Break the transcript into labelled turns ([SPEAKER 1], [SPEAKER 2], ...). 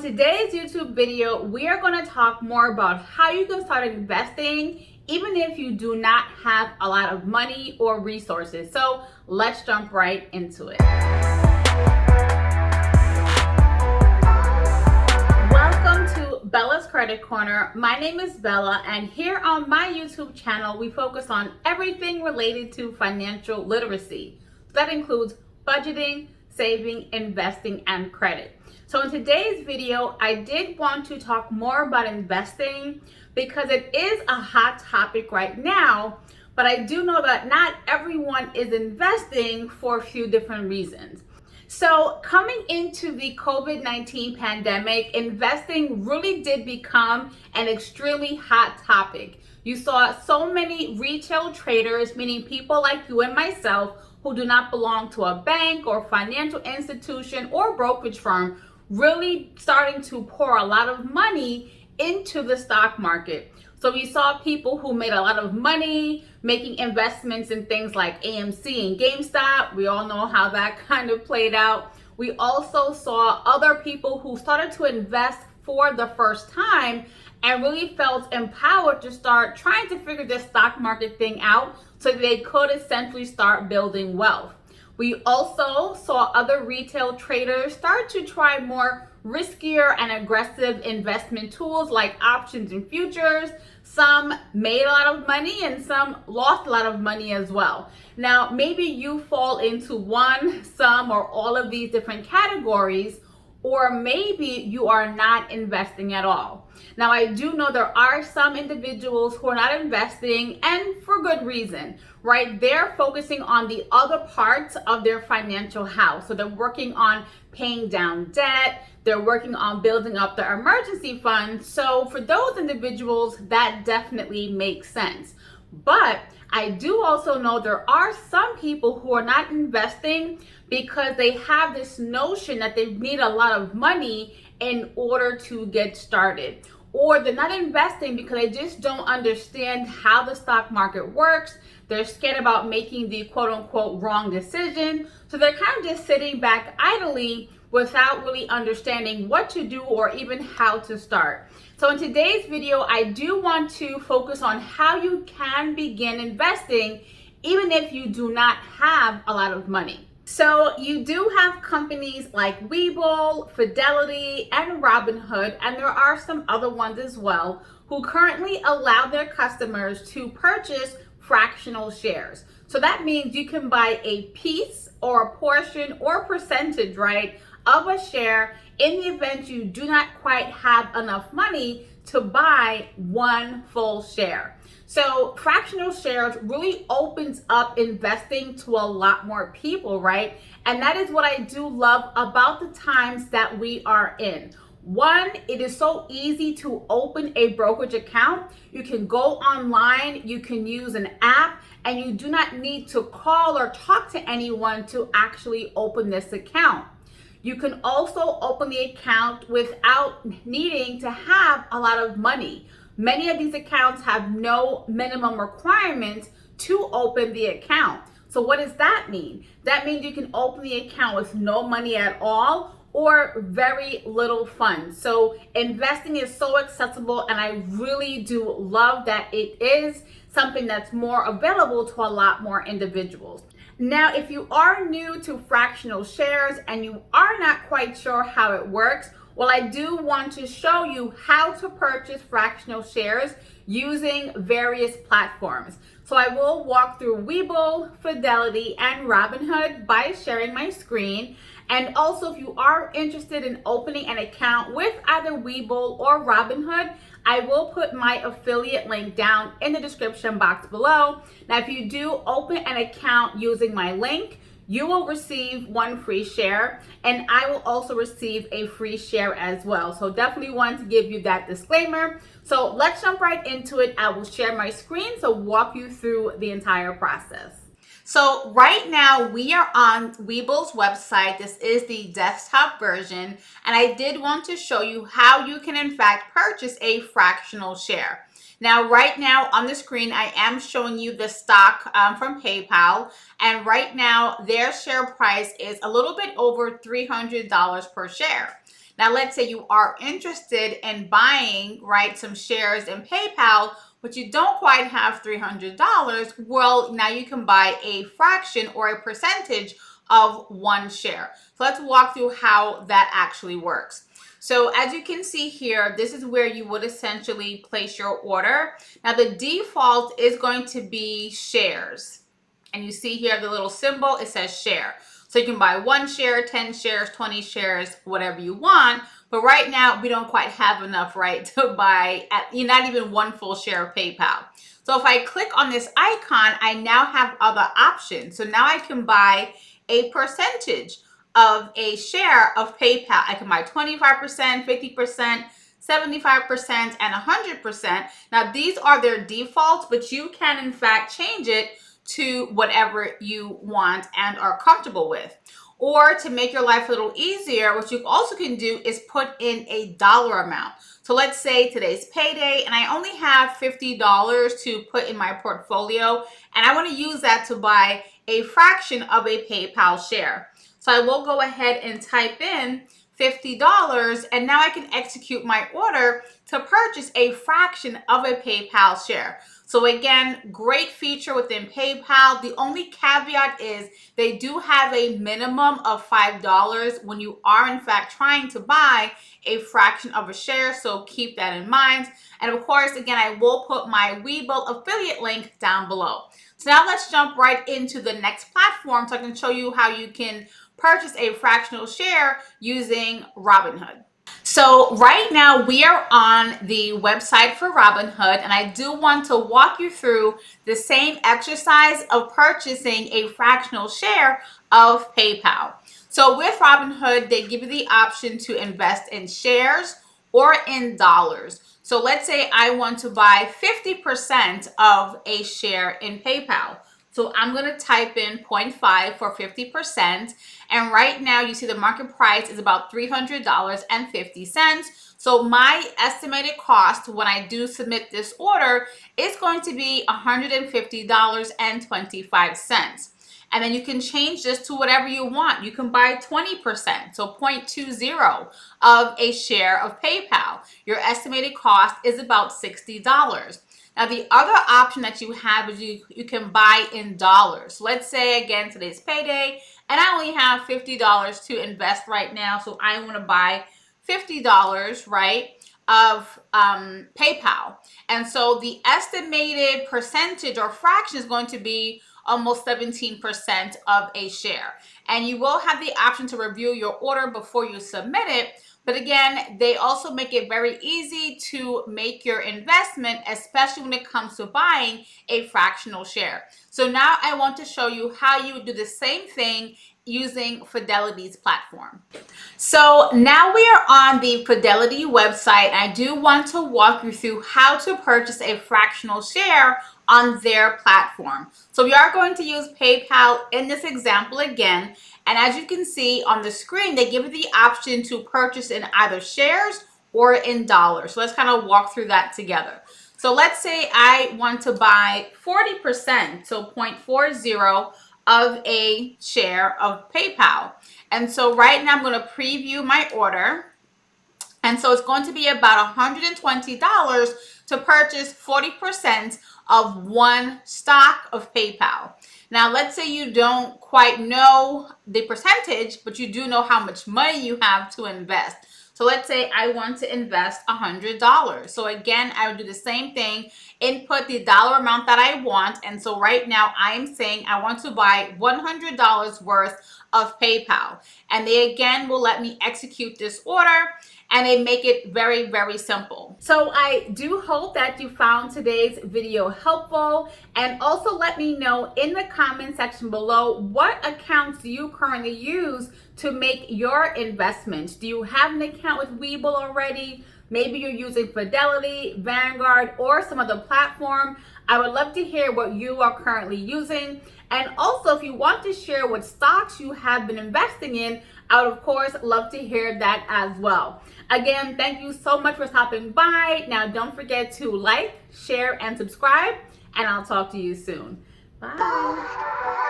[SPEAKER 1] in today's YouTube video, we are going to talk more about how you can start investing even if you do not have a lot of money or resources. So let's jump right into it. Welcome to Bella's Credit Corner. My name is Bella, and here on my YouTube channel, we focus on everything related to financial literacy. That includes budgeting, saving, investing, and credit. So in today's video, I did want to talk more about investing because it is a hot topic right now, but I do know that not everyone is investing for a few different reasons. So coming into the COVID-19 pandemic, investing really did become an extremely hot topic. You saw so many retail traders, meaning people like you and myself, who do not belong to a bank or financial institution or brokerage firm, really starting to pour a lot of money into the stock market. So we saw people who made a lot of money making investments in things like AMC and GameStop. We all know how that kind of played out. We also saw other people who started to invest for the first time and really felt empowered to start trying to figure this stock market thing out so that they could essentially start building wealth. We also saw other retail traders start to try more riskier and aggressive investment tools like options and futures. Some made a lot of money and some lost a lot of money as well. Now, maybe you fall into one, some, or all of these different categories, or maybe you are not investing at all. Now, I do know there are some individuals who are not investing, and for good reason, right? They're focusing on the other parts of their financial house. So they're working on paying down debt. They're working on building up their emergency fund. So for those individuals, that definitely makes sense. But I do also know there are some people who are not investing because they have this notion that they need a lot of money in order to get started. Or they're not investing because they just don't understand how the stock market works. They're scared about making the quote unquote wrong decision. So they're kind of just sitting back idly without really understanding what to do or even how to start. So in today's video, I do want to focus on how you can begin investing even if you do not have a lot of money. So you do have companies like WeBull, Fidelity, and Robinhood, and there are some other ones as well, who currently allow their customers to purchase fractional shares. So that means you can buy a piece or a portion or percentage, right, of a share in the event you do not quite have enough money to buy one full share. So fractional shares really opens up investing to a lot more people, right? And that is what I do love about the times that we are in. One, it is so easy to open a brokerage account. You can go online, you can use an app, and you do not need to call or talk to anyone to actually open this account. You can also open the account without needing to have a lot of money. Many of these accounts have no minimum requirements to open the account. So what does that mean? That means you can open the account with no money at all or very little funds. So investing is so accessible, and I really do love that it is something that's more available to a lot more individuals. Now, if you are new to fractional shares and you are not quite sure how it works, well, I do want to show you how to purchase fractional shares using various platforms. So I will walk through WeBull, Fidelity, and Robinhood by sharing my screen. And also, if you are interested in opening an account with either WeBull or Robinhood, I will put my affiliate link down in the description box below. Now, if you do open an account using my link, you will receive one free share, and I will also receive a free share as well. So definitely want to give you that disclaimer. So let's jump right into it. I will share my screen to walk you through the entire process. So right now we are on WeBull's website. This is the desktop version, and I did want to show you how you can in fact purchase a fractional share. Now, right now on the screen, I am showing you the stock from PayPal. And right now, their share price is a little bit over $300 per share. Now, let's say you are interested in buying, right, some shares in PayPal, but you don't quite have $300. Well, now you can buy a fraction or a percentage of one share. So let's walk through how that actually works. So as you can see here, this is where you would essentially place your order. Now the default is going to be shares. And you see here the little symbol, it says share. So you can buy 1 share, 10 shares, 20 shares, whatever you want. But right now we don't quite have enough, right, to buy not even 1 full share of PayPal. So if I click on this icon, I now have other options. So now I can buy a percentage of a share of PayPal. I can buy 25%, 50%, 75%, and 100%. Now, these are their defaults, but you can, in fact, change it to whatever you want and are comfortable with. Or to make your life a little easier, what you also can do is put in a dollar amount. So let's say today's payday and I only have $50 to put in my portfolio, and I want to use that to buy a fraction of a PayPal share. So I will go ahead and type in $50, and now I can execute my order to purchase a fraction of a PayPal share. So again, great feature within PayPal. The only caveat is they do have a minimum of $5 when you are in fact trying to buy a fraction of a share, so keep that in mind. And of course, again, I will put my WeBull affiliate link down below. So now let's jump right into the next platform so I can show you how you can purchase a fractional share using Robinhood. So right now we are on the website for Robinhood, and I do want to walk you through the same exercise of purchasing a fractional share of PayPal. So with Robinhood, they give you the option to invest in shares or in dollars. So let's say I want to buy 50% of a share in PayPal. So I'm going to type in 0.5 for 50%. And right now you see the market price is about $300.50. So my estimated cost when I do submit this order is going to be $150.25. And then you can change this to whatever you want. You can buy 20%, so 0.20 of a share of PayPal. Your estimated cost is about $60. Now, the other option that you have is you can buy in dollars. Let's say, again, today's payday, and I only have $50 to invest right now, so I want to buy $50, right, of PayPal. And so the estimated percentage or fraction is going to be almost 17% of a share. And you will have the option to review your order before you submit it. But again, they also make it very easy to make your investment, especially when it comes to buying a fractional share. So now I want to show you how you would do the same thing using Fidelity's platform. So now we are on the Fidelity website. I do want to walk you through how to purchase a fractional share on their platform. So we are going to use PayPal in this example again. And as you can see on the screen, they give you the option to purchase in either shares or in dollars. So let's kind of walk through that together. So let's say I want to buy 40%, so 0.40 of a share of PayPal. And so right now I'm going to preview my order. And so it's going to be about $120 to purchase 40% of one stock of PayPal. Now, let's say you don't quite know the percentage, but you do know how much money you have to invest. So let's say I want to invest $100. So again, I would do the same thing, input the dollar amount that I want. And so right now I am saying I want to buy $100 worth of PayPal. And they again will let me execute this order. And they make it very, very simple. So I do hope that you found today's video helpful. And also let me know in the comment section below, what accounts do you currently use to make your investments? Do you have an account with WeBull already? Maybe you're using Fidelity, Vanguard, or some other platform. I would love to hear what you are currently using. And also, if you want to share what stocks you have been investing in, I would, of course, love to hear that as well. Again, thank you so much for stopping by. Now, don't forget to like, share, and subscribe, and I'll talk to you soon. Bye.